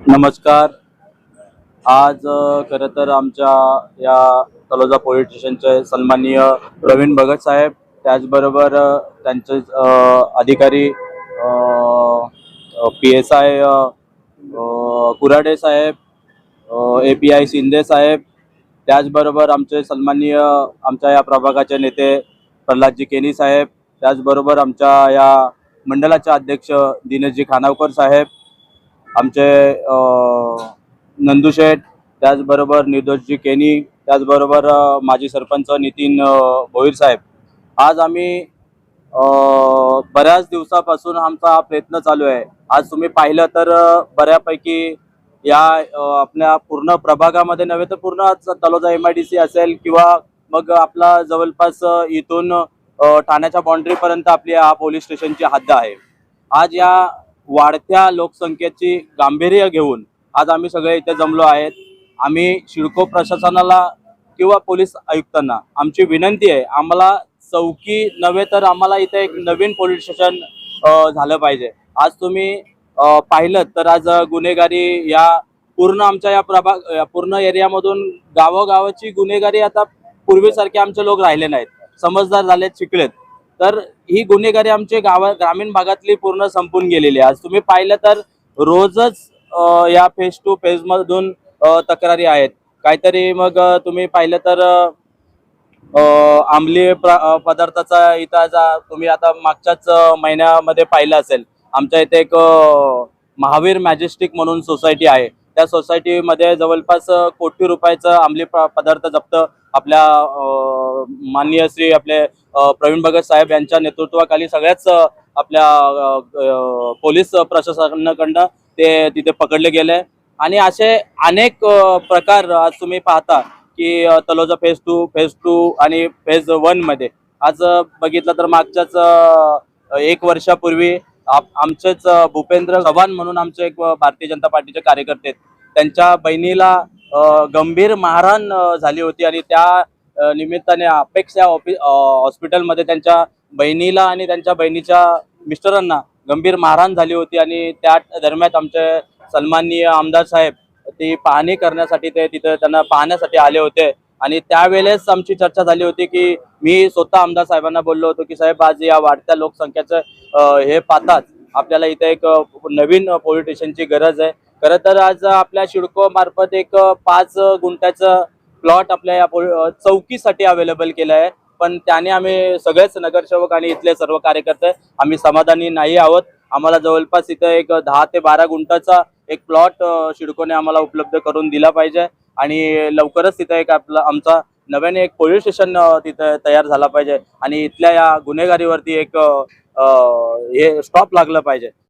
नमस्कार. आज खरं तर आमच्या या तलोजा पोलीस स्टेशनचे सन्माननीय प्रवीण भगत साहेब, त्याचबरोबर त्यांचे अधिकारी PSI कुराडे साहेब, API शिंदे साहेब, त्याचबरोबर आमचे सन्माननीय आमच्या या प्रभागाचे नेते प्रल्हादजी केनी साहेब, त्याचबरोबर आमच्या या मंडळाचे अध्यक्ष दिनेशजी खानावकर साहेब, आमचे नंदू शेठ, त्याचबरोबर निर्दोषजी केनी, त्याचबरोबर माजी सरपंच नितीन भोईर साहेब. आज आम्ही बऱ्याच दिवसापासून आमचा हा प्रयत्न चालू आहे. आज तुम्ही पाहिलं तर बऱ्यापैकी या आपल्या पूर्ण प्रभागामध्ये नव्हे तर पूर्ण तलोजा MIDC असेल किंवा मग आपला जवळपास इथून ठाण्याच्या बाउंड्रीपर्यंत आपली या पोलीस स्टेशनची हद्द आहे. आज या वाढत्या लोकसंख्येची गांभीर्य घेऊन आज आम्ही सगळे इथे जमलो आहेत. आम्ही सिडको प्रशासनाला किंवा पोलीस आयुक्तांना आमची विनंती आहे, आम्हाला चौकी नव्हे तर आम्हाला इथे एक नवीन पोलीस स्टेशन झालं पाहिजे. आज तुम्ही पाहिलं तर आज गुन्हेगारी या पूर्ण आमच्या या पूर्ण एरियामधून गावोगावाची गुन्हेगारी आता पूर्वीसारखे आमचे लोक राहिले नाहीत, समजदार झालेत, शिकलेत. तर ही गुन्हेगारी आमच्या ग्रामीण भागातली पूर्ण संपून गेलेली आहे. आज तुम्ही पाहिलं तर रोजच या फेज टू फेज मधून तक्रारी आहेत. काहीतरी मग तुम्ही पाहिलं तर अंमली पदार्थाचा इथं तुम्ही आता मागच्याच महिन्यामध्ये पाहिलं असेल, आमच्या इथे एक महावीर मॅजेस्टिक म्हणून सोसायटी आहे. त्या सोसायटीमध्ये जवळपास कोटी रुपयाचा अंमली पदार्थ जप्त आपल्या माननीय श्री आपले प्रवीण भगत साहेब यांच्या नेतृत्वाखाली सगळ्याच आपल्या पोलीस प्रशासनाकडनं ते तिथे पकडले गेले. आणि असे अनेक प्रकार आज तुम्ही पाहता की तलोजा फेज टू आणि फेज 1 मध्ये आज बघितलं तर मागच्याच 1 वर्षापूर्वी आमचेच भूपेंद्र चव्हाण म्हणून आमचे एक भारतीय जनता पार्टीचे कार्यकर्ते, त्यांच्या बहिणीला गंभीर मारहाण झाली होती आणि त्या निमित्ताने अपेक्षा हॉस्पिटलमध्ये त्यांच्या बहिणीला आणि त्यांच्या बहिणीच्या मिस्टरांना गंभीर मारहाण झाली होती. आणि त्या दरम्यान आमचे सन्माननीय आमदार साहेब ती पाहणी करण्यासाठी ते तिथे त्यांना पाहण्यासाठी आले होते. आणि त्यावेळेस आमची चर्चा झाली होती की मी स्वतः आमदार साहेबांना बोललो होतो की साहेब, आज या वाढत्या लोकसंख्येचं हे पाहताच आपल्याला इथे एक नवीन पोलीस स्टेशनची गरज आहे. खरं तर आज आपल्या सिडको मार्फत एक 5 गुंठ्याचं प्लॉट आपल्या या चौकीसाठी अवेलेबल केलं आहे. पण त्याने आम्ही सगळेच नगरसेवक आणि इथले सर्व कार्यकर्ते आम्ही समाधानी नाही आहोत. आम्हाला जवळपास इथं एक 10 ते 12 गुंठाचा एक प्लॉट सिडकोने आम्हाला उपलब्ध करून दिला पाहिजे. आणि लवकरच तिथं एक आमचा नव्याने एक पोलीस स्टेशन तिथं तयार झाला पाहिजे आणि इथल्या या गुन्हेगारीवरती एक हे स्टॉप लागलं पाहिजे.